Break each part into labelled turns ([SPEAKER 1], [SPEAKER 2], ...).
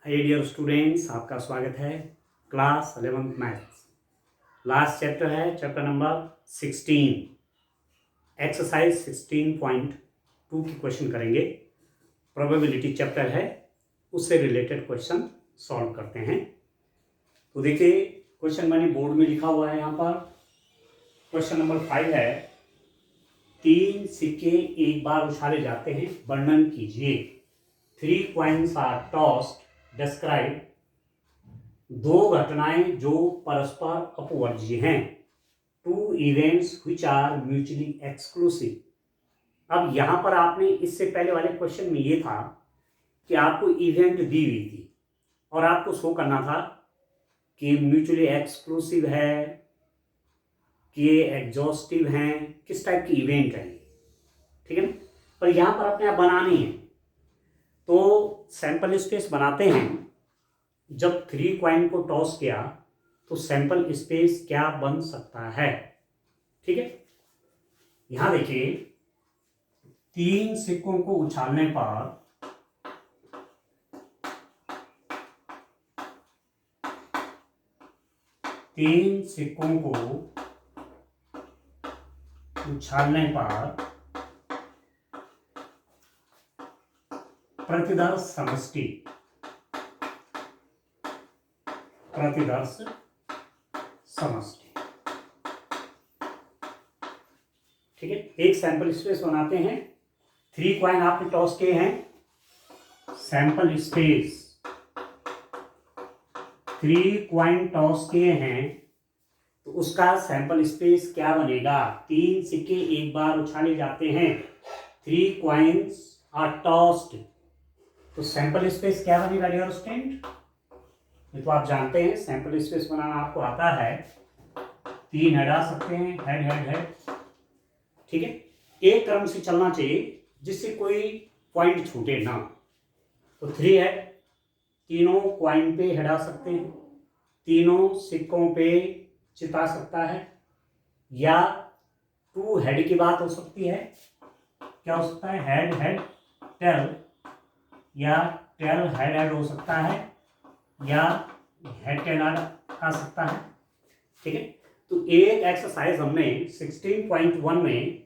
[SPEAKER 1] Hi dear students, आपका स्वागत है class 11th maths. Last chapter है चैप्टर नंबर 16। एक्सरसाइज 16.2 की क्वेश्चन करेंगे। प्रोबेबिलिटी चैप्टर है, उससे रिलेटेड क्वेश्चन सॉल्व करते हैं। तो देखिए, क्वेश्चन मैंने बोर्ड में लिखा हुआ है यहाँ पर। क्वेश्चन नंबर 5 है, 3 सिक्के एक बार उछाले जाते हैं, वर्णन कीजिए। 3 coins are tossed, डिस्क्राइब। दो घटनाएं जो परस्पर अपवर्जी हैं। 2 events which are mutually exclusive। अब यहां पर आपने इससे पहले वाले क्वेश्चन में ये था कि आपको इवेंट दी हुई थी और आपको शो करना था कि म्यूचुअली एक्सक्लूसिव है, कि ये एग्जॉस्टिव हैं, किस टाइप की इवेंट है, ठीक है ना। पर यहां पर अपने आप बनानी है, तो सैंपल स्पेस बनाते हैं। जब 3 कॉइन को टॉस किया तो सैंपल स्पेस क्या बन सकता है, ठीक है। यहां देखिए, 3 सिक्कों को उछालने पर प्रतिदर्श समष्टि, ठीक है। एक सैंपल स्पेस बनाते हैं। 3 कॉइन आपने टॉस किए हैं, सैंपल स्पेस 3 कॉइन टॉस किए हैं, तो उसका सैंपल स्पेस क्या बनेगा। 3 सिक्के एक बार उछाले जाते हैं, 3 कॉइन्स आर टॉस्ड, तो सैंपल स्पेस क्या बनेगा डियर स्टूडेंट। ये तो आप जानते हैं, सैंपल स्पेस बनाना आपको आता है। 3 हेड आ सकते हैं, हेड, ठीक है। एक क्रम से चलना चाहिए जिससे कोई पॉइंट छूटे ना। तो 3 हेड, तीनों कॉइन पे हेड आ सकते हैं, तीनों सिक्कों पे चिता सकता है, या 2 हेड की बात हो सकती है। क्या हो सकता है, हेड टेल, या टेल हेड हो सकता है, या हेड टेल आ सकता है, ठीक है। तो एक एक्सरसाइज हमने 16.1 में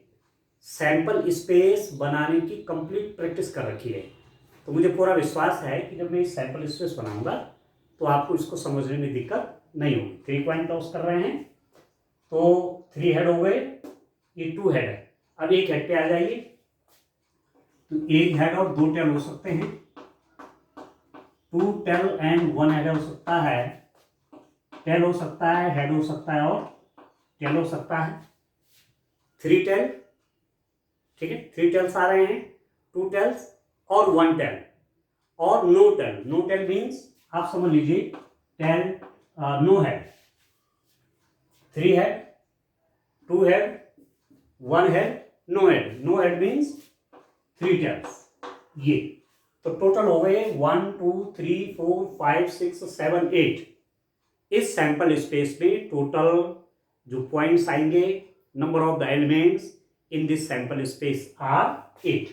[SPEAKER 1] सैंपल स्पेस बनाने की कंप्लीट प्रैक्टिस कर रखी है। तो मुझे पूरा विश्वास है कि जब मैं इस सैंपल स्पेस बनाऊंगा तो आपको इसको समझने में दिक्कत नहीं होगी। 3 कॉइन टॉस कर रहे हैं, तो 3 हेड हो गए, ये 2 हेड है। अब एक हेड पे आ जाइए, तो एक हेड और 2 टेल हो सकते हैं। 2 टेल एंड 1 हेड हो सकता है, टेल हो सकता है, हेड हो सकता है और टेल हो सकता है। 3 टेल, ठीक है, 3 टेल्स आ रहे हैं, 2 टेल्स और 1 टेल, और no tail. No tail means आप समझ लीजिए tail no head. 3 head, 2 head, 1 head, no head. No head means 3 tails. ये तो टोटल हो गए 1 2 3 4 5 6 7 8। इस सैंपल स्पेस में टोटल जो पॉइंट्स आएंगे, number of the elements in this sample space are 8,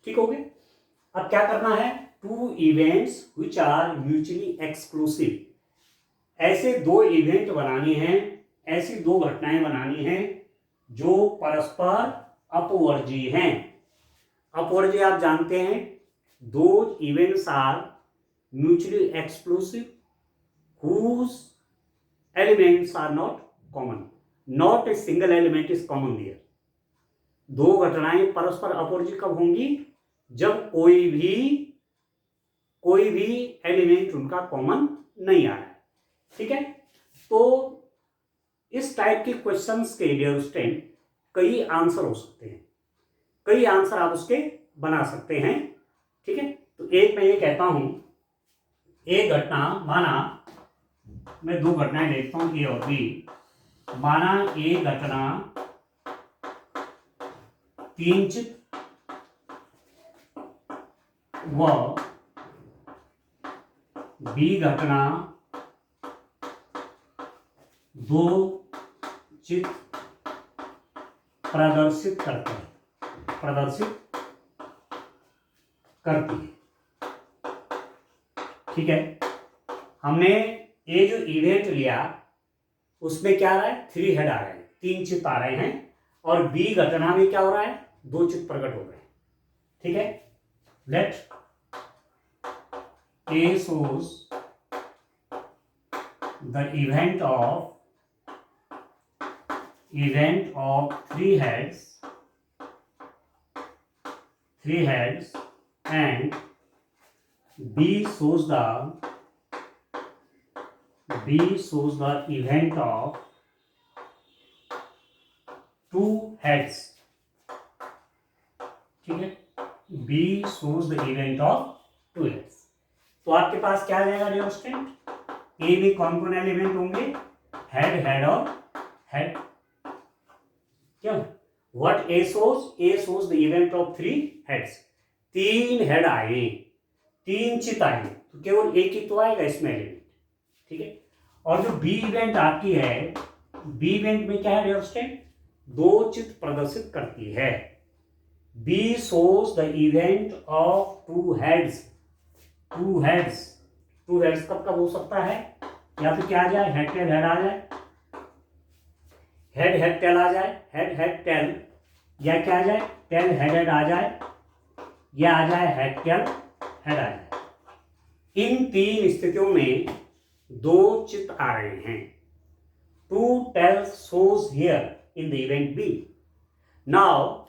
[SPEAKER 1] ठीक हो गए। अब क्या करना है, 2 events which are mutually exclusive. ऐसे 2 इवेंट बनाने हैं, ऐसी 2 घटनाएं बनानी हैं जो परस्पर अपवर्जी हैं। अपवर्जी आप जानते हैं, दो events are mutually exclusive whose elements are not common, not a single element is common there। 2 घटनाएं परस्पर अपवर्जी कब होंगी, जब कोई भी एलिमेंट उनका कॉमन नहीं आ रहा है, ठीक है। तो इस टाइप के क्वेश्चंस के डियर स्टूडेंट कई आंसर हो सकते हैं, कई आंसर आप उसके बना सकते हैं, ठीक है। तो एक मैं ये कहता हूं, एक घटना, माना मैं 2 घटनाएं देखता हूं, ए और बी। माना ए घटना 3 चित व बी घटना 2 चित प्रदर्शित करती है, ठीक है, हमने ये जो इवेंट लिया उसमें क्या आ रहा है, 3 हेड आ रहे हैं, 3 चित्त आ रहे हैं, और बी घटना में क्या हो रहा है, 2 चित्त प्रकट हो रहे हैं। ठीक है, let A shows the event of 3 heads and B shows the event of 2 heads. ठीक है, B shows the event of 2 heads. तो आपके पास क्या आ जाएगा डियर स्टूडेंट, ए में कौन कौन एलिमेंट होंगे, हेड, हेड और हेड। क्यों, what A shows the event of 3 heads. 3 head आए, 3 चित आए, तो केवल एक ही तो आएगा इसमें एलिमेंट। ठीक है, और जो बी इवेंट आपकी है, बी इवेंट में क्या है डियर स्टूडेंट, 2 चित प्रदर्शित करती है। B shows the event of 2 heads. 2 heads कब कब हो सकता है, या तो क्या आ जाए, हेड टेल हेड आ जाए, हेड टेल आ जाए, हेड टेल, या क्या आ जाए, टेल हेड आ जाए, या आ जाए हेड टेल हेड आ जाए। इन 3 स्थितियों में 2 चित्त आ रहे हैं। 2 tails shows here in the event B. Now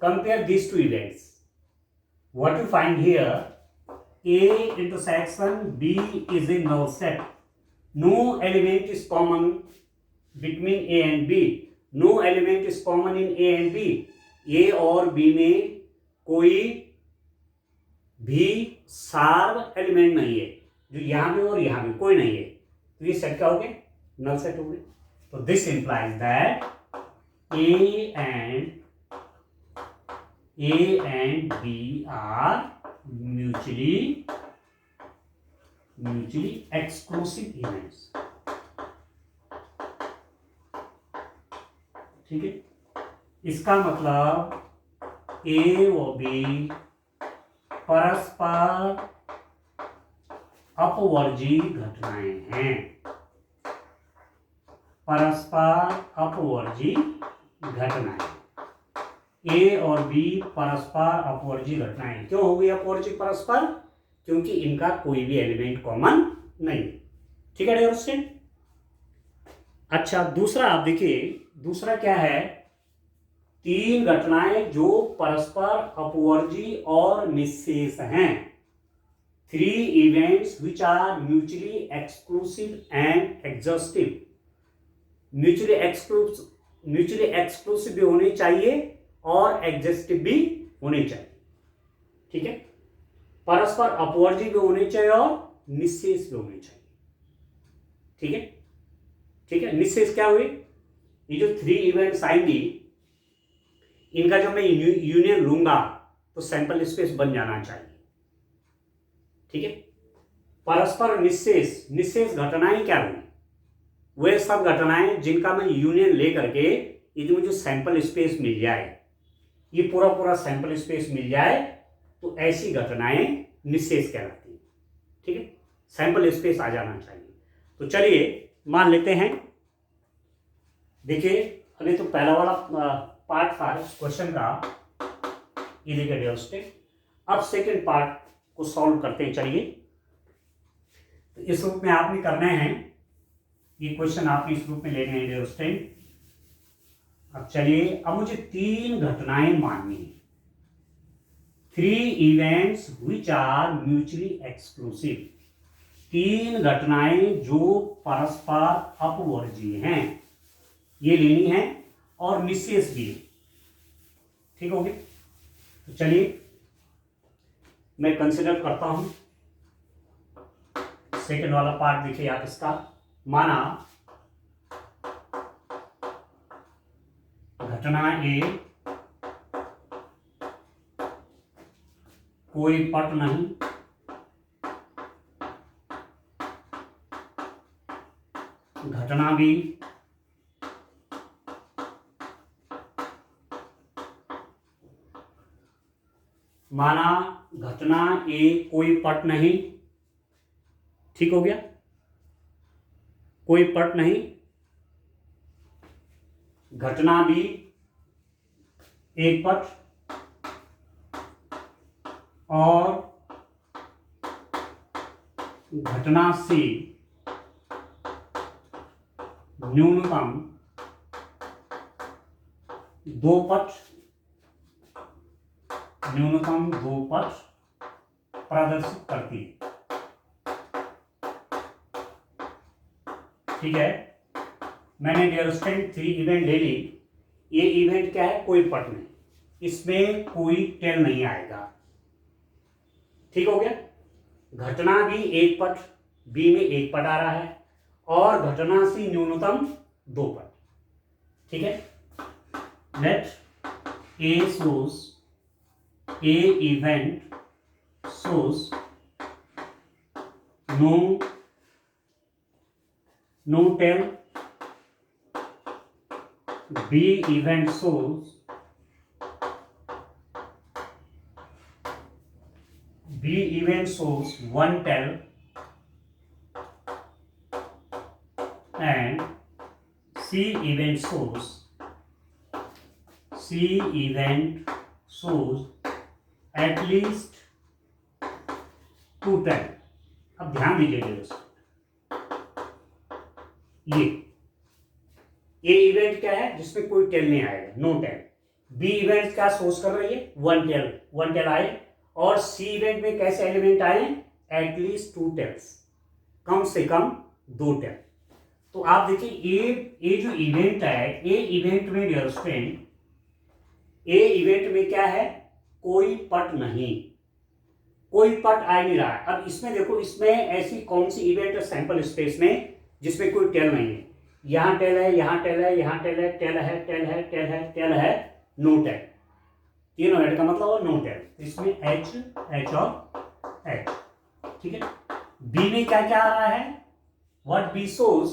[SPEAKER 1] compare these 2 events. What you find here, A intersection B is in null set. No element is common between A and B. No element is common in A and B. A और B में कोई भी सार्व element नहीं है, जो यहां पे और यहां पे कोई नहीं है, तो ये सेट क्या हो गए, नल सेट हो गए। तो this implies that A and B are mutually exclusive events. ठीक है, इसका मतलब ए और बी परस्पर अपवर्जी घटनाएं हैं, परस्पर अपवर्जी घटनाएं। ए और बी परस्पर अपवर्जी घटनाएं। क्यों हो गई अपवर्जी परस्पर, क्योंकि इनका कोई भी एलिमेंट कॉमन नहीं। ठीक है डियर स्टूडेंट। अच्छा, दूसरा आप देखिए, दूसरा क्या है, 3 घटनाएं जो परस्पर अपवर्जी और निःशेष हैं। 3 events which are mutually exclusive and exhaustive. Mutually exclusive भी होने चाहिए और एग्जॉस्टिव भी होने चाहिए। ठीक है, परस्पर अपवर्जी भी होने चाहिए और निःशेष भी होने चाहिए। ठीक है, ठीक है, निःशेष क्या हुई, ये जो 3 इवेंट्स आएंगी, इनका जब मैं यूनियन लूंगा तो सैंपल स्पेस बन जाना चाहिए। ठीक है, परस्पर निःशेष घटनाएं क्या हुई, वे सब घटनाएं जिनका मैं यूनियन ले करके ये जो मुझे सैंपल स्पेस मिल जाए, ये पूरा सैंपल स्पेस मिल जाए, तो ऐसी घटनाएं निःशेष कहलाती हैं। ठीक है, सैंपल स्पेस आ जाना चाहिए। तो चलिए मान लेते हैं, देखिए अभी तो पहला वाला पार्ट था इस क्वेश्चन का, ये देखिए डियर स्टूडेंट। अब सेकंड पार्ट को सॉल्व करते हैं। चलिए, तो इस रूप में आपने करना है, ये क्वेश्चन आपने इस रूप में लेने हैं डियर स्टूडेंट। अब चलिए, अब मुझे 3 घटनाएं माननी है, 3 events which are mutually exclusive. 3 घटनाएं जो परस्पर अपवर्जी हैं, ये लेनी है और निःशेष भी। ठीक होगी, तो चलिए मैं कंसिडर करता हूं सेकंड वाला पार्ट। देखिए आप इसका, माना घटना ए कोई पट नहीं, घटना बी माना घटना ए कोई पट नहीं, ठीक हो गया, कोई पट नहीं, घटना भी एक पट और घटना से न्यूनतम दो पट, न्यूनतम दो पट प्रदर्शित करती है। ठीक है, मैंने डियर स्टूडेंट 3 इवेंट ले ली। ये इवेंट क्या है, कोई पट नहीं, इसमें कोई टेल नहीं आएगा। ठीक हो गया, घटना भी एक पट, बी में एक पट आ रहा है और घटना से न्यूनतम दो पट। ठीक है, let A shows, A event shows no tell, B event shows one tell and C event shows at least two tell। अब ध्यान दीजिए दोस्तों, ये इवेंट क्या है जिसमें कोई टेल नहीं आएगा, नो टेल। बी इवेंट क्या सोच कर रही है, वन टेल आए। और सी इवेंट में कैसे एलिमेंट आए, एटलीस्ट टू टेल्स, कम से कम दो टेल। तो आप देखिए ये जो इवेंट है, ए इवेंट में डियर स्टूडेंट, ए इवेंट में क्या है, कोई पट नहीं, कोई पट आ नहीं रहा है। अब इसमें देखो, इसमें ऐसी कौन सी इवेंट है सैंपल स्पेस में जिसमें कोई टेल नहीं है। यहां टेल है, यहां टेल है, यहां टेल है, टेल है, टेल है, टेल है, टेल है, नो टेल। तीनों हेड का मतलब है नो टेल। इसमें एच और एच। ठीक है, बी में क्या क्या आ रहा है, व्हाट बी शोज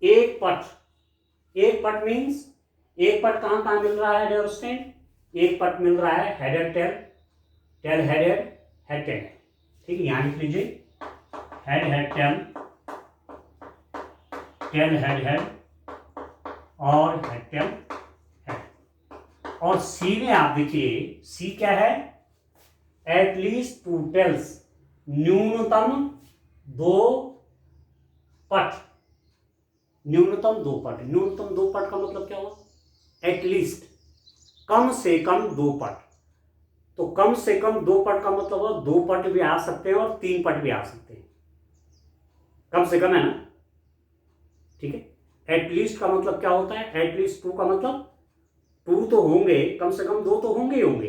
[SPEAKER 1] एक पट। एक पट मींस एक पट कहां कहां मिल रहा है डियर स्टूडेंट, एक पट मिल रहा है head head tail, tail head head head tail. ठीक है, यहां लिख लीजिए head head tail, tail head head और हेड टेल हेड। और सी में आप देखिए, सी क्या है, एटलीस्ट टू टेल्स, न्यूनतम दो पट, न्यूनतम दो पट। न्यूनतम दो पट का मतलब क्या हुआ, एटलीस्ट, कम से कम दो पट। तो कम से कम दो पट का मतलब हुआ दो पट भी आ सकते हैं और तीन पट भी आ सकते हैं, कम से कम, है ना। ठीक है, एटलीस्ट का मतलब क्या होता है, एटलीस्ट टू का मतलब टू तो होंगे, कम से कम दो तो होंगे ही होंगे,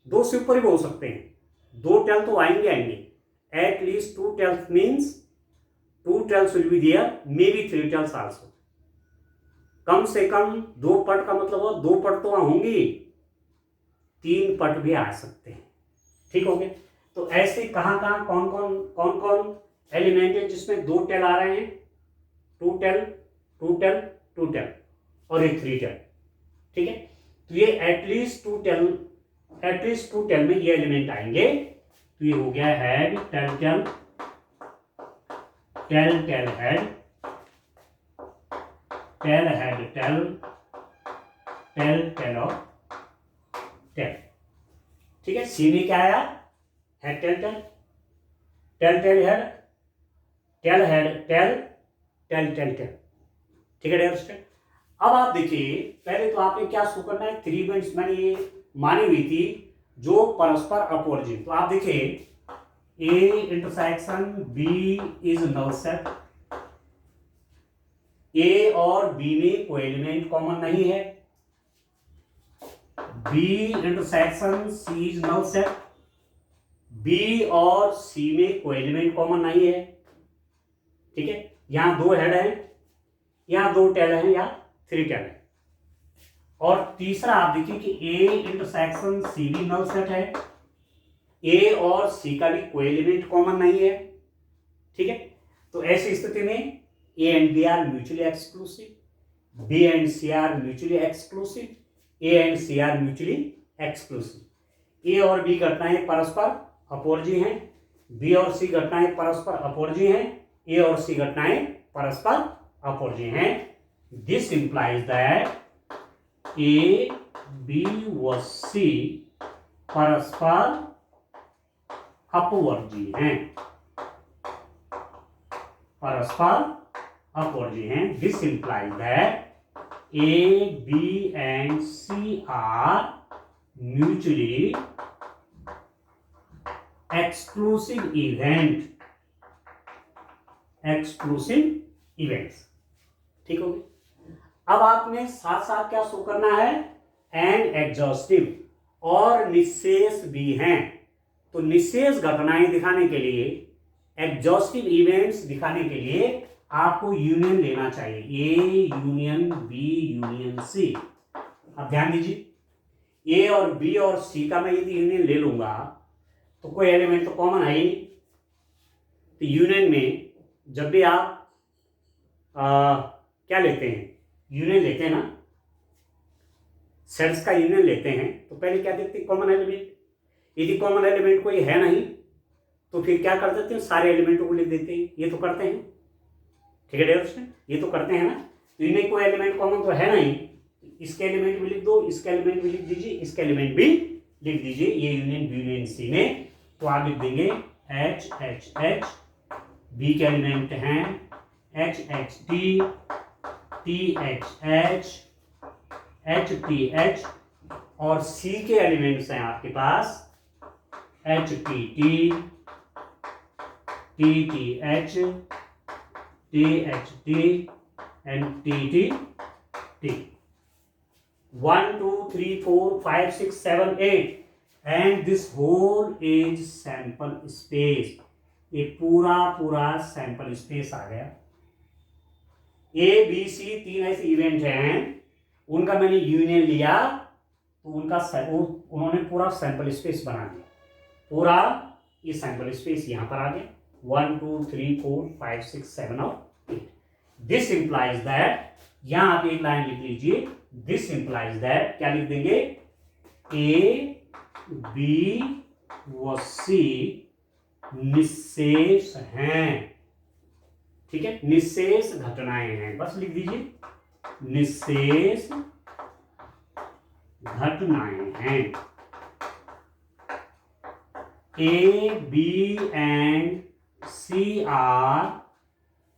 [SPEAKER 1] दो से ऊपर भी हो सकते हैं, दो टेल तो आएंगे। At least two tails means two tails will be there, may be three tails also. कम से कम दो पट का मतलब हो दो पट तो होंगे, तीन पट भी आ सकते हैं। ठीक हो गया, तो ऐसे कहां कहां कौन कौन एलिमेंट है जिसमें दो टेल आ रहे हैं, two tail, two tail, two tail और एक थ्री टेल। ठीक है, तो ये एटलीस्ट टू टेल में ये एलिमेंट आएंगे। तो ये हो गया head tail tail, tail tail head, tail head tail, tail tail और टेल। ठीक है, सी में क्या आया, head tail tail, tail tail head, tail head tail, tail tail tail. ठीक है डियर स्टूडेंट, अब आप देखिए, पहले तो आपने क्या शो करना है, थ्री इवेंट्स मैंने ये मानी हुई थी जो परस्पर अपोजिट। तो आप देखिए, A intersection B is null set, A और बी में कोई एलिमेंट कॉमन नहीं है। B intersection C is null set, B और सी में कोई एलिमेंट कॉमन नहीं है। ठीक है, यहां दो हेड है, यहां दो टेल है, या थ्री टेल है। और तीसरा आप देखिए कि ए इंटरसेक्शन सी भी नल सेट है, ए और सी का भी कोई एलिमेंट कॉमन नहीं है। ठीक है, तो ऐसी स्थिति में A and B are mutually exclusive, B and C are mutually exclusive, A and C are mutually exclusive. A और बी घटनाएं परस्पर अपोजिट हैं, बी और सी घटनाएं परस्पर अपवर्जी हैं, ए और सी घटनाएं परस्पर अपवर्जी हैं। This implies that A B व सी परस्पर अपवर्जी हैं, परस्पर अपवर्जी हैं। This implies that A B and C are mutually exclusive event, exclusive events. ठीक हो गया। अब आपने साथ साथ क्या शो करना है, एंड एग्जॉस्टिव और निशेष भी हैं। तो निशेष घटनाएं दिखाने के लिए, एग्जॉस्टिव इवेंट्स दिखाने के लिए आपको यूनियन लेना चाहिए, A union B union C. अब ध्यान दीजिए, ए और बी और सी का मैं यदि यूनियन ले लूंगा तो कोई एलिमेंट तो कॉमन है ही नहीं। तो यूनियन में जब भी आप क्या लेते हैं, यूनियन लेते हैं ना, सेट्स का यूनियन लेते हैं, तो पहले क्या देखते हैं, कॉमन एलिमेंट। यदि कॉमन एलिमेंट कोई है नहीं तो फिर क्या कर देते हैं, सारे एलिमेंटों को लिख देते हैं। ये तो करते हैं, ठीक है डियर स्टूडेंट, ये तो करते हैं ना। तो इनमें कोई एलिमेंट कॉमन तो है नहीं, इसके एलिमेंट भी लिख दो, इसके एलिमेंट भी लिख दीजिए, इसके एलिमेंट भी लिख दीजिए। ये यूनियन बी यूनियन सी में तो आप लिख देंगे एच एच एच, बी के एलिमेंट हैं H H T, T H H, H T H, और सी के एलिमेंट्स हैं आपके पास H T T, T T H, T H T and T T T. 1 2 3 4 5 6 7 8 and this whole is sample space. ये पूरा पूरा sample space आ गया। ए B सी तीन ऐसे इवेंट हैं, उनका मैंने यूनियन लिया तो उनका उन्होंने पूरा सैंपल स्पेस बना दिया। पूरा ये सैंपल स्पेस यहां पर आ गया, 1 2 3 4 5 6 7 और 8। दिस इंप्लाइज दैट, यहां आप एक लाइन लिख लीजिए, दिस इंप्लाइज दैट, क्या लिख देंगे, ए बी व सी निशेष हैं। ठीक है, निशेष घटनाएं हैं, बस लिख दीजिए निशेष घटनाएं हैं। A B and C are,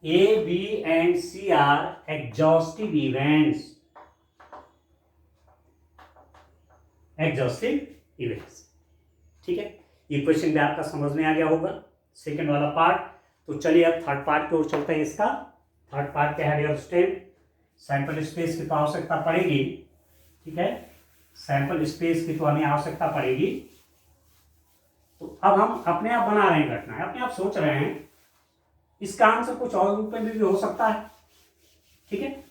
[SPEAKER 1] A B and C are exhaustive events, exhaustive events. ठीक है, ये क्वेश्चन भी आपका समझ में आ गया होगा, सेकंड वाला पार्ट। तो चलिए अब थर्ड पार्ट की ओर चलते हैं। इसका थर्ड पार्ट क्या है डियर स्टूडेंट, सैंपल स्पेस की तो आवश्यकता पड़ेगी। ठीक है, सैंपल स्पेस की तो हमें आवश्यकता पड़ेगी। तो अब हम अपने आप बना रहे हैं घटना, अपने आप सोच रहे हैं इसका आंसर कुछ और रूप में भी हो सकता है। ठीक है,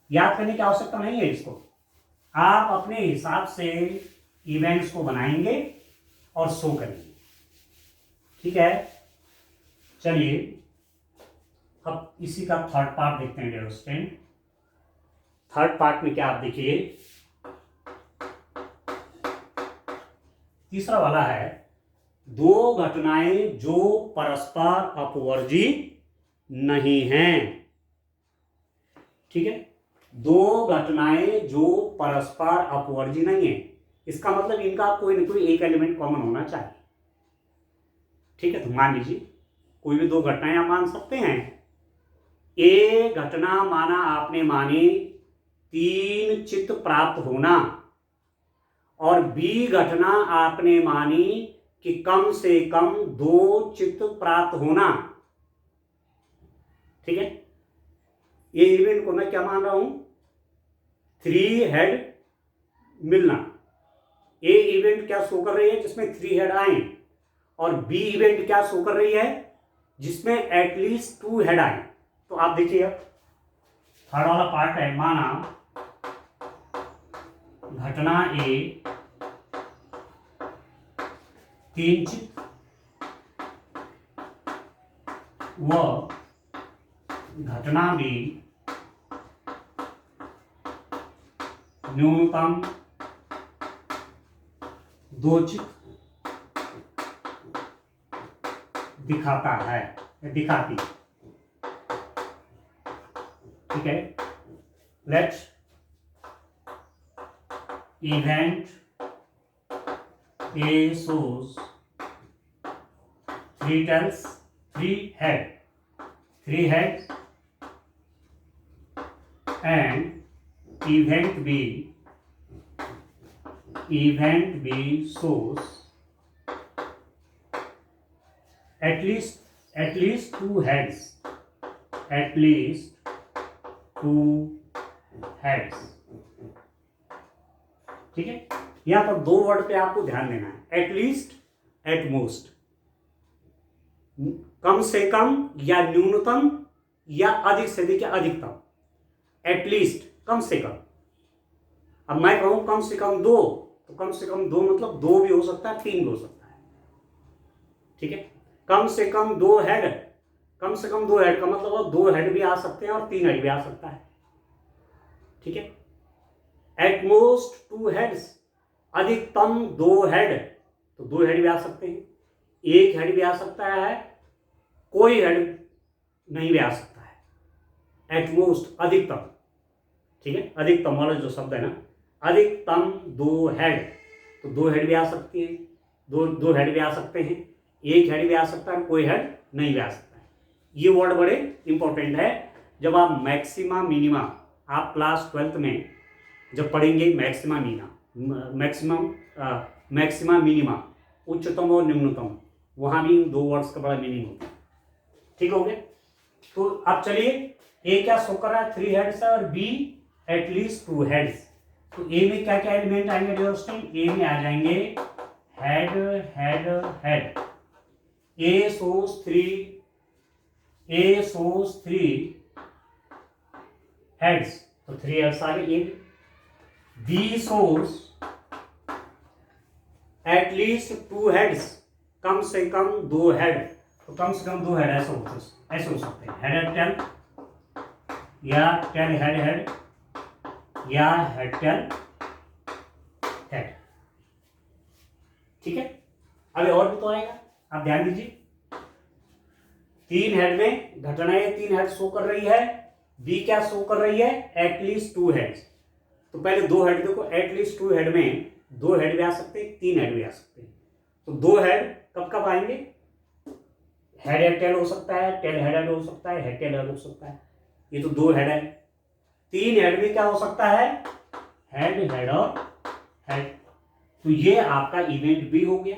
[SPEAKER 1] याद करने की आवश्यकता नहीं है इसको, आप अपने हिसाब से इवेंट्स को बनाएंगे और शो करेंगे। ठीक है, चलिए अब इसी का थर्ड पार्ट देखते हैं डियर स्टूडेंट। थर्ड पार्ट में क्या आप देखिए, तीसरा वाला है, दो घटनाएं जो परस्पर अपवर्जी नहीं हैं। ठीक है, दो घटनाएं जो परस्पर अपवर्जी नहीं है, इसका मतलब इनका कोई ना कोई एक एलिमेंट कॉमन होना चाहिए। ठीक है, तो मान लीजिए कोई भी दो घटनाएं आप मान सकते हैं। ए घटना माना आपने मानी 3 चित्त प्राप्त होना, और बी घटना आपने मानी कि कम से कम 2 चित्त प्राप्त होना। ठीक है, ये इवेंट को मैं क्या मान रहा हूं, 3 हेड मिलना। ए इवेंट क्या शो कर रही है, जिसमें 3 हेड आए, और बी इवेंट क्या शो कर रही है, जिसमें एटलीस्ट 2 हेड आए। तो आप देखिए थर्ड वाला पार्ट है, माना घटना ए 3 चित्त व घटना बी न्यूनतम 2 चित्त दिखाता है, दिखाती। ठीक है, let's event A shows three tails, three heads, and event B shows at least two heads, ठीक है। यहां पर दो वर्ड पे आपको ध्यान देना है, एटलीस्ट, एटमोस्ट, कम से कम या न्यूनतम या अधिक से अधिक या अधिकतम। एटलीस्ट कम से कम, अब मैं कहूं कम से कम दो, तो कम से कम दो मतलब दो भी हो सकता है, तीन भी हो सकता है। ठीक है, कम से कम दो हेड, कम से कम दो हेड का मतलब दो हेड भी आ सकते हैं और तीन हेड भी आ सकता है। ठीक है, एटमोस्ट टू हेड्स, अधिकतम दो हेड, तो दो हेड भी आ सकते हैं, एक हेड भी आ सकता है, कोई हेड नहीं भी आ सकता है। एटमोस्ट अधिकतम, ठीक है, अधिकतम वाला जो शब्द है ना, अधिकतम दो हेड, तो दो हेड भी आ सकती है, दो हेड भी आ सकते हैं, एक हेड भी आ सकता है, कोई हेड नहीं भी आ सकता है। ये वर्ड बड़े इंपॉर्टेंट है। जब आप मैक्सिमा मिनिमा, आप क्लास 12th में जब पढ़ेंगे मैक्सिमा मिनिमा, उच्चतम और न्यूनतम, वहां भी इन दो वर्ड्स का बड़ा मीनिंग होता है। ठीक हो गया। तो अब चलिए, ए क्या शो कर रहा है, 3 हेड्स है, और बी एटलीस्ट 2 हेड्स। तो ए में क्या क्या एलिमेंट आएंगे दोस्तों, ए में आ जाएंगे हेड हेड हेड। ए शोज 3 हेड्स, तो 3 हेड्स आ गए। बी शोज एटलीस्ट 2 हेड्स, कम से कम 2 हेड, तो कम से कम 2 हेड ऐसे हो सकते हैं, हेड टेल, या टेल हेड, या हेड टेल हेड। ठीक है, अभी और भी तो आएगा, आप ध्यान दीजिए। 3 हेड में घटनाएं 3 हेड शो कर रही है, बी क्या शो कर रही है, एटलीस्ट 2 हेड्स। तो पहले 2 हेड देखो, एटलीस्ट 2 हेड में 2 हेड भी आ सकते हैं, 3 हेड भी आ सकते हैं। तो 2 हेड कब कब आएंगे, हेड टेल हो सकता है, टेल हेड हो सकता है, हेड टेल हेड हो सकता है। ये तो 2 हेड है। 3 हेड में क्या हो सकता है, हेड हेड और हेड। तो ये आपका इवेंट बी हो गया।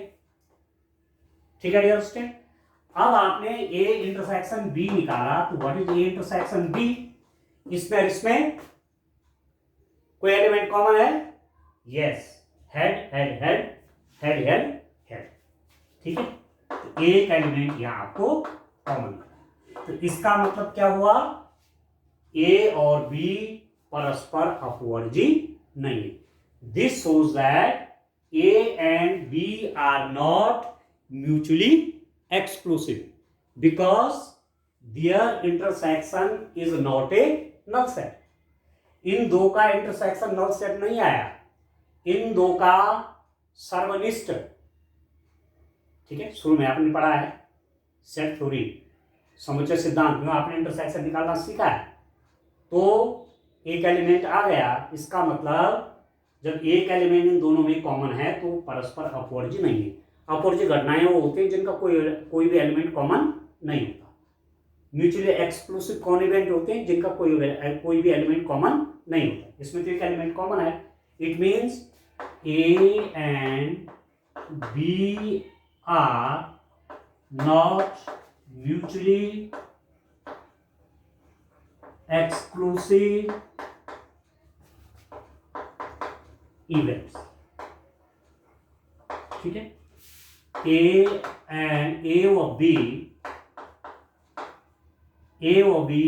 [SPEAKER 1] ठीक है डियर स्टूडेंट, अब आपने ए इंटरसेक्शन बी निकाला, तो what is A intersection B, इसमें कोई एलिमेंट कॉमन है, yes, head head head, head head head. ठीक है, तो एक एलिमेंट यहां आपको कॉमन है। तो इसका मतलब क्या हुआ, ए और बी परस्पर अपवर्जी नहीं है। This shows that A and B are not mutually exclusive because their intersection is not a null set. इन दो का इंटरसेक्शन नल सेट नहीं आया, इन दो का सर्वनिष्ठ, ठीक है, शुरू में आपने पढ़ा है सेट थ्योरी, समुच्चय सिद्धांत में आपने इंटरसेक्शन निकालना सीखा है। तो एक एलिमेंट आ गया, इसका मतलब जब एक एलिमेंट इन दोनों में कॉमन है तो परस्पर अपवर्जी नहीं है। अपवर्जी घटनाएं वो होती है जिनका कोई भी एलिमेंट कॉमन नहीं होता। म्यूचुअली एक्सक्लूसिव कौन इवेंट होते हैं जिनका कोई भी एलिमेंट कॉमन नहीं होता। इसमें तो एक एलिमेंट कॉमन है, it means A and B are not mutually exclusive events. ठीक है, ए व बी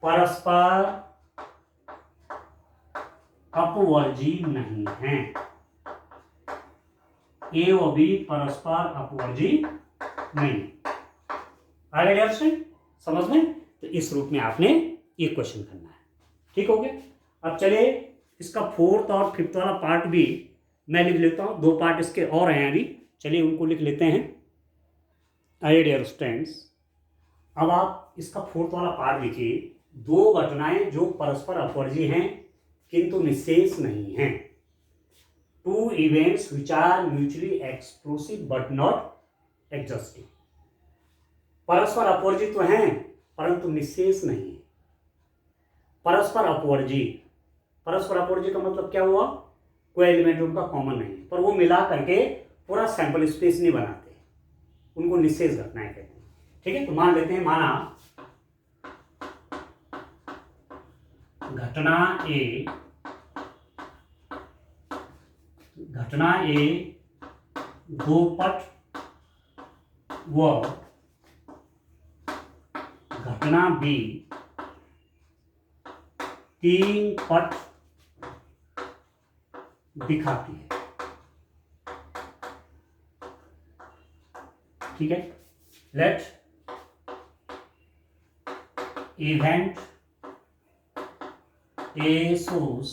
[SPEAKER 1] परस्पर अपवर्जी नहीं है। ए व बी परस्पर अपवर्जी नहीं। आगे डियर समझ में, तो इस रूप में आपने ये क्वेश्चन करना है। ठीक हो गया। अब चलिए इसका 4th और 5th वाला पार्ट भी मैं लिख लेता हूं। 2 पार्ट इसके और हैं अभी, चलिए उनको लिख लेते हैं। डियर स्टूडेंट्स, अब आप इसका फोर्थ वाला पार्ट लिखिए। दो घटनाएं जो परस्पर अपवर्जी हैं किंतु निश्शेष नहीं हैं। Two events which are mutually exclusive but not exhaustive. परस्पर अपवर्जी तो हैं परंतु निश्शेष नहीं है। परस्पर अपवर्जी का मतलब क्या हुआ? कोई एलिमेंट उनका कॉमन नहीं है, पर वो मिला करके पूरा सैंपल स्पेस नहीं बनाते, उनको निश्शेष घटनाएं कहते हैं। ठीक है, तो मान लेते हैं, माना घटना ए दो पट व घटना बी तीन पट दिखाती है। ठीक है, let event A shows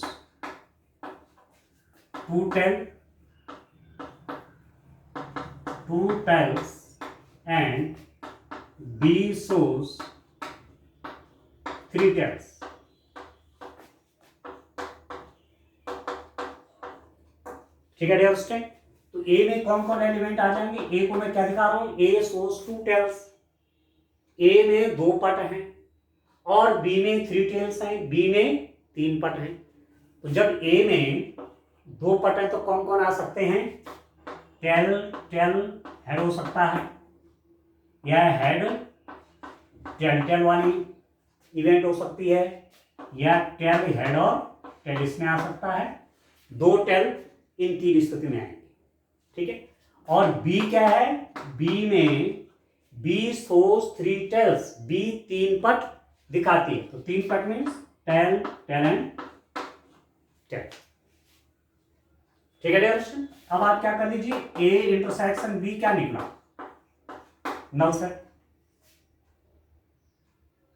[SPEAKER 1] two tails and B shows three tails। ठीक है डियर स्टूडेंट, तो ए में कौन कौन एलिमेंट आ जाएंगे? ए को मैं क्या दिखा रहा हूं? ए shows two tails। ए में दो पट हैं और बी में थ्री टेल्स हैं, बी में तीन पट हैं। तो जब ए में दो पट है तो कौन कौन आ सकते हैं? टेल हेड हो सकता है, या हेड टेल वाली इवेंट हो सकती है, या टेल हेड और टेल इसमें आ सकता है। दो टेल इन तीन स्थिति में आएंगे। ठीक है, और बी क्या है? बी में B shows three tails, B तीन पट दिखाती है। तो तीन पट मीन्स टेल एंड टेल। ठीक है डियर स्टूडेंट, अब आप क्या कर लीजिए, ए इंटरसेक्शन बी क्या निकला? नल सेट।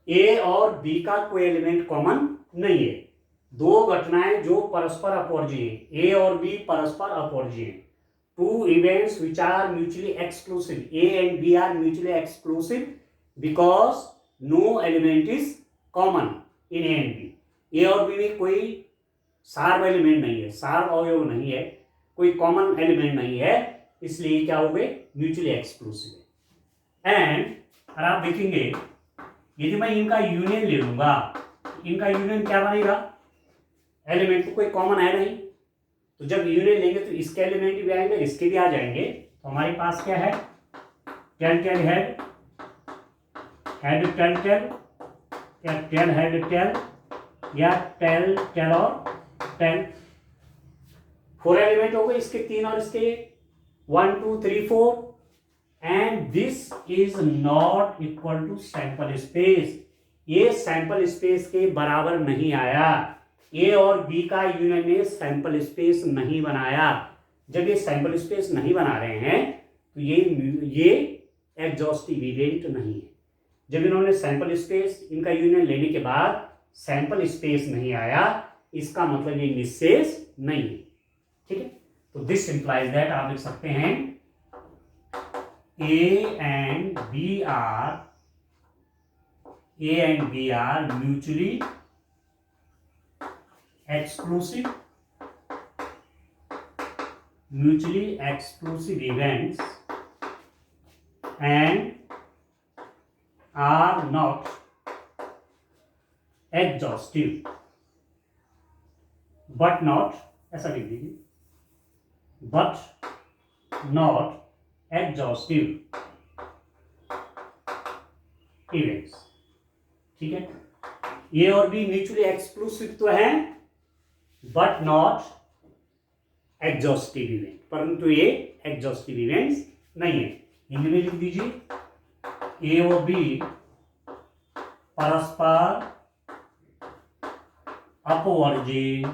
[SPEAKER 1] ए और बी का कोई एलिमेंट कॉमन नहीं है। दो घटनाएं जो परस्पर अपवर्जी हैं, ए और बी परस्पर अपवर्जी हैं। Two events which are mutually exclusive, A and B are mutually exclusive because no element is common in A and B. A और बी में कोई सार एलिमेंट नहीं है, सार अवयव नहीं है, कोई कॉमन एलिमेंट नहीं है, इसलिए क्या हो गए? म्यूचुअली एक्सक्लूसिव है। एंड अगर आप देखेंगे, यदि मैं इनका यूनियन ले लूंगा, इनका यूनियन क्या बनेगा? एलिमेंट तो कोई कॉमन है नहीं, तो जब यूनियन लेंगे तो इसके एलिमेंट भी आएंगे, इसके भी आ जाएंगे। तो हमारे पास क्या है? Tail tail head, head tail tail, या टेल हेड टेल, या टेल टेल और टेल। फोर एलिमेंट हो गए, इसके तीन और इसके 1 2 3 4। And this is not equal to sample space. ये सैंपल स्पेस के बराबर नहीं आया। ए और बी का यूनियन ने सैंपल स्पेस नहीं बनाया। जब ये सैंपल स्पेस नहीं बना रहे हैं तो ये एग्जॉस्टिव इवेंट नहीं है। जब इन्होंने सैंपल स्पेस, इनका यूनियन लेने के बाद सैंपल स्पेस नहीं आया, इसका मतलब ये निश्शेष नहीं है। ठीक है, तो दिस इंप्लाइज दैट, आप लिख सकते हैं A and B are mutually exclusive events and are not exhaustive but not, ऐसा लिख दीजिए, बट नॉट एग्जॉस्टिव इवेंट्स। ठीक है, ए और बी म्यूचुअली एक्सक्लूसिव तो हैं बट नॉट एग्जॉस्टिव इवेंट, परंतु ये एग्जॉस्टिव इवेंट्स नहीं है। हिंदी में लिख दीजिए, ए और बी परस्पर अपवर्जी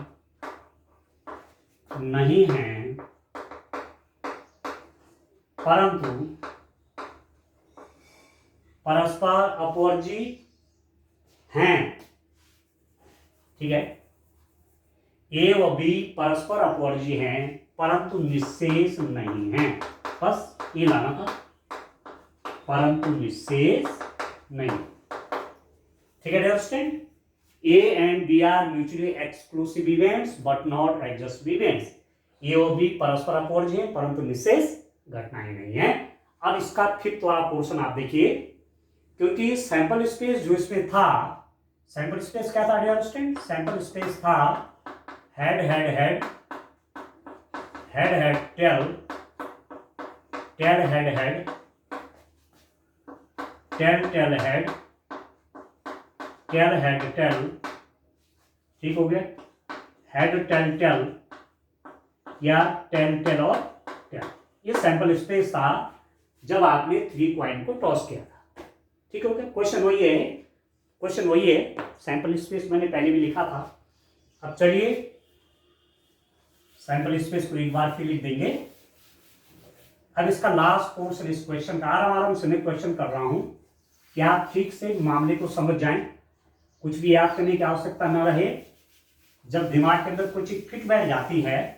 [SPEAKER 1] नहीं हैं, परंतु परस्पर अपवर्जी हैं। ठीक है, ए व बी परस्पर अपवर्जी हैं परंतु निश्शेष नहीं हैं। बस ये लाना था, परंतु निशेष नहीं। ठीक है dear student, A and B are mutually exclusive events but not exhaustive events. A और बी परस्पर अपोज है परंतु निशेष घटनाएं नहीं है। अब इसका फिफ्थ वाला पोर्शन आप देखिए, क्योंकि सैंपल स्पेस जो इसमें था, सैंपल स्पेस क्या था डियर स्टूडेंट? सैंपल स्पेस था head head head head head tail tail head head tail tail head tail head tail, ठीक हो गया, हेड टेल टेल या टेल टेल और टेल। ये सैंपल स्पेस था जब आपने 3 कॉइन को टॉस किया था। ठीक हो गया, क्वेश्चन वही है, सैंपल स्पेस मैंने पहले भी लिखा था। अब चलिए सैंपल स्पेस को एक बार फिर लिख देंगे। अब इसका लास्ट पोर्शन इस क्वेश्चन का आराम से मैं क्वेश्चन कर रहा हूं कि आप ठीक से मामले को समझ जाएं, कुछ भी याद करने की आवश्यकता न रहे। जब दिमाग के अंदर कोई चीज फिट बैठ जाती है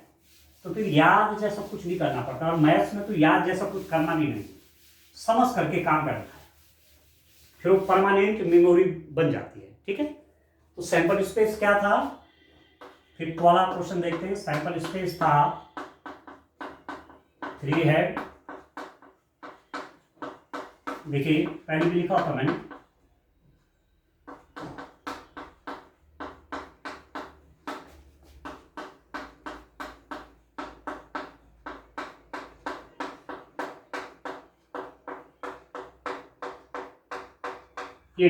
[SPEAKER 1] तो फिर याद जैसा कुछ नहीं करना पड़ता, और मैथ्स में तो याद जैसा कुछ करना भी नहीं, समझ करके काम करना है, फिर वो परमानेंट मेमोरी बन जाती है। ठीक है, तो सैंपल स्पेस क्या था? फिफ्थ वाला क्वेश्चन देखते हैं। सैंपल स्पेस था 3 हेड, देखिए पहले भी लिखा था मैंने, ये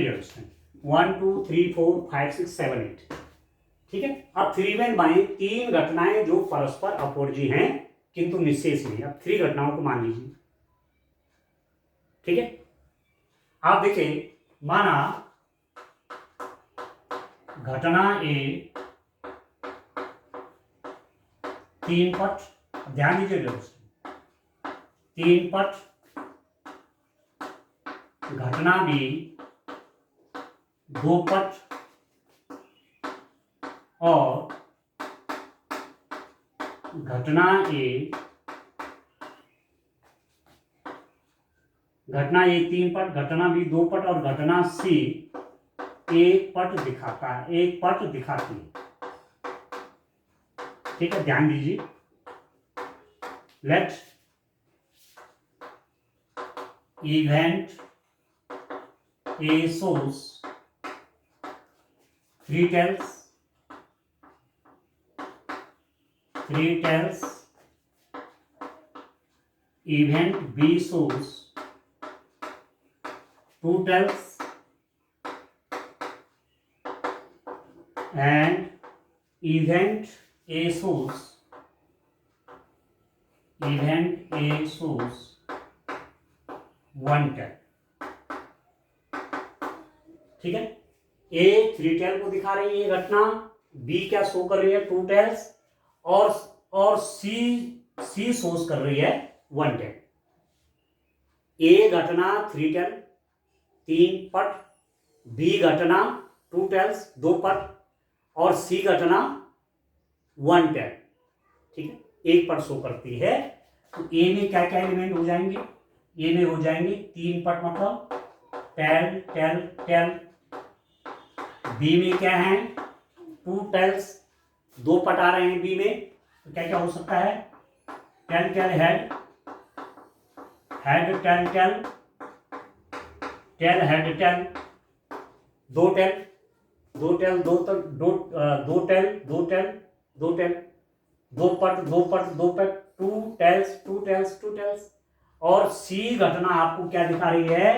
[SPEAKER 1] 1 2 3 4 5 6 7 8। ठीक है, अब 3 में बाएं 3 घटनाएं जो परस्पर अपोर्जी हैं किंतु निशेष नहीं। अब 3 घटनाओं को मान लीजिए। ठीक है, आप देखिए, माना घटना ए 3 पट, ध्यान दीजिए दोस्तों, 3 पट, घटना बी 2 पट और घटना ए 3 पट, घटना बी 2 पट और घटना सी 1 पट दिखाता है, 1 पट दिखाती है। ठीक है, ध्यान दीजिए। Let event A shows 3 tails, 3 tails, event B shows 2 tails and event A shows 1 tail। ठीक है, ए 3 टेल को दिखा रही है घटना, बी क्या शो कर रही है 2 टेल्स और सी शोज कर रही है 1 टेल। ए घटना 3 टेल 3 पट, बी घटना 2 टेल्स 2 पट और सी घटना 1 टेल। ठीक है, 1 पट शो करती है। तो ए में क्या क्या एलिमेंट हो जाएंगे? ए में हो जाएंगे 3 पट मतलब टेल टेल टेल। बी में क्या है? 2 टेल्स, 2 पट आ रहे हैं बी में, तो क्या क्या हो सकता है? Tail tail head, head tail tail, tail head tail, 2 tail 2 tail 2 tail 2 tail 2 tail 2 tail, 2 पट 2 पट 2 पट, 2 टेल्स 2 टेल्स 2 टेल्स। और सी घटना आपको क्या दिखा रही है?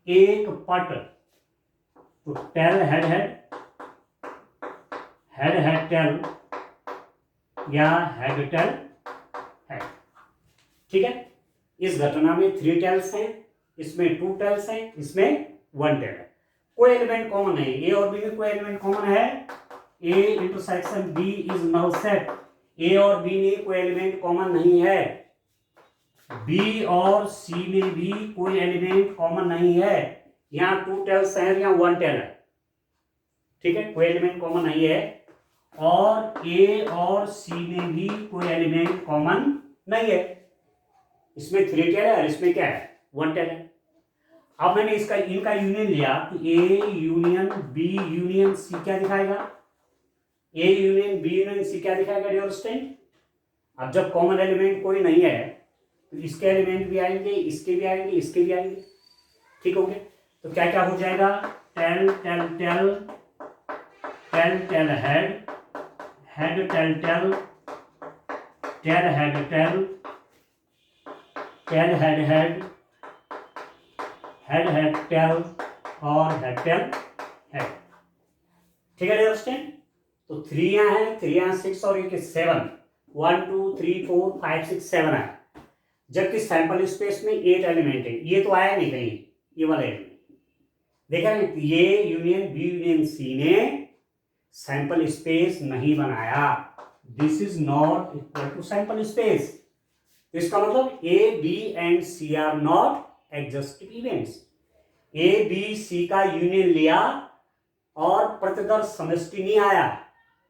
[SPEAKER 1] 1 पट, तो tell head head, head head tail या हेड टेल हेड। ठीक है, इस घटना में 3 टेल्स हैं, इसमें 2 टेल्स हैं, इसमें 1 टेल है। कोई एलिमेंट कॉमन नहीं, ए और बी में कोई एलिमेंट कॉमन है? A intersection B is null set. A और बी में कोई एलिमेंट कॉमन नहीं है। बी और सी में भी कोई एलिमेंट कॉमन नहीं है। यहाँ 2 टेल्स हैं, यहाँ 1 टेल है। ठीक है, कोई एलिमेंट कॉमन नहीं है। और ए और सी में भी कोई एलिमेंट कॉमन नहीं है। इसमें 3 टेल है और इसमें क्या है? 110 है। अब मैंने इनका यूनियन लिया तो A union B union C क्या दिखाएगा? A union B union C क्या दिखाएगा डियर स्टूडेंट? अब जब कॉमन एलिमेंट कोई नहीं है तो इसके एलिमेंट भी आएंगे, इसके भी आएंगे, इसके भी आएंगे। ठीक हो गया? तो क्या क्या हो जाएगा? Tail tail tail, tail tail head, head tail tail, tail head tail, tail head head, head head tail और हेड टेल हेड। ठीक है डियर स्टूडेंट? तो 3 यहाँ है, 3 यहाँ 6 और ये 7, 1 2 3 4 5 6 7 है। जबकि सैंपल स्पेस में 8 एलिमेंट है। ये तो आया नहीं कहीं, ये वाला एलिमेंट देखा नहीं? ये यूनियन बी यूनियन सी ने सैंपल स्पेस नहीं बनाया। This is not equal to sample space. इसका मतलब A B and C are not exhaustive events. A B C का यूनियन लिया और प्रतिदर्श समष्टि नहीं आया,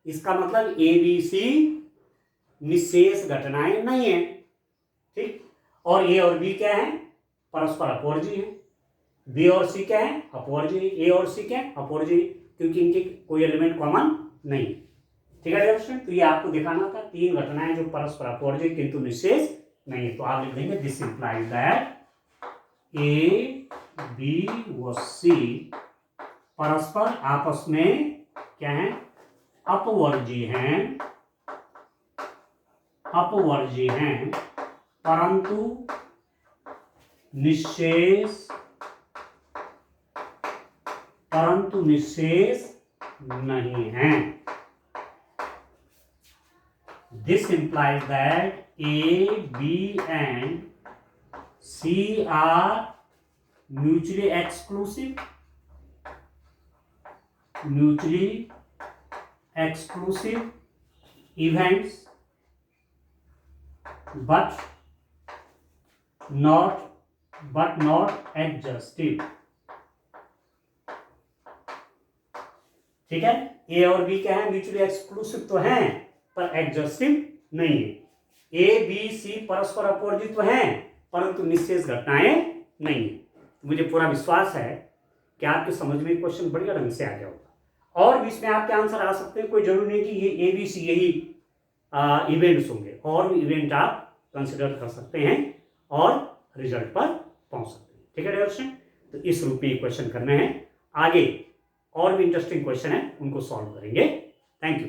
[SPEAKER 1] इसका मतलब ए बी सी निशेष घटनाएं नहीं है। ठीक? और ए और बी क्या है? परस्पर अपवर्जी है। बी और सी क्या है? अपवर्जी। ए और सी क्या है? अपवर्जी, क्योंकि इनके कोई एलिमेंट कॉमन नहीं। ठीक है स्टूडेंट? तो ये आपको दिखाना था 3 घटनाएं जो परस्पर अपवर्जी किंतु निशेष नहीं है। तो आप लिख देंगे this implies that A B व सी परस्पर आपस में क्या है? अपवर्जी हैं, अपवर्जी हैं, परंतु निशेष नहीं हैं। This implies that A, B and C are mutually exclusive, events, but not exhaustive। ठीक है? ए और बी क्या है? म्यूचुअली एक्सक्लूसिव तो हैं पर एग्जॉस्टिव नहीं है। ए बी सी परस्पर अपवर्जित तो हैं परंतु निशेष घटनाएं नहीं है। मुझे पूरा विश्वास है कि आपके समझ में क्वेश्चन बढ़िया ढंग से आ गया होगा। और भी इसमें आपके आंसर आ सकते हैं, कोई जरूरी नहीं कि ये ए बी सी यही इवेंट्स होंगे, और भी इवेंट आप कंसिडर कर सकते हैं और रिजल्ट पर पहुंच सकते हैं। ठीक है डियर स्टूडेंट? तो इस रूप में क्वेश्चन करने हैं। आगे और भी इंटरेस्टिंग क्वेश्चन है, उनको सॉल्व करेंगे। Thank you.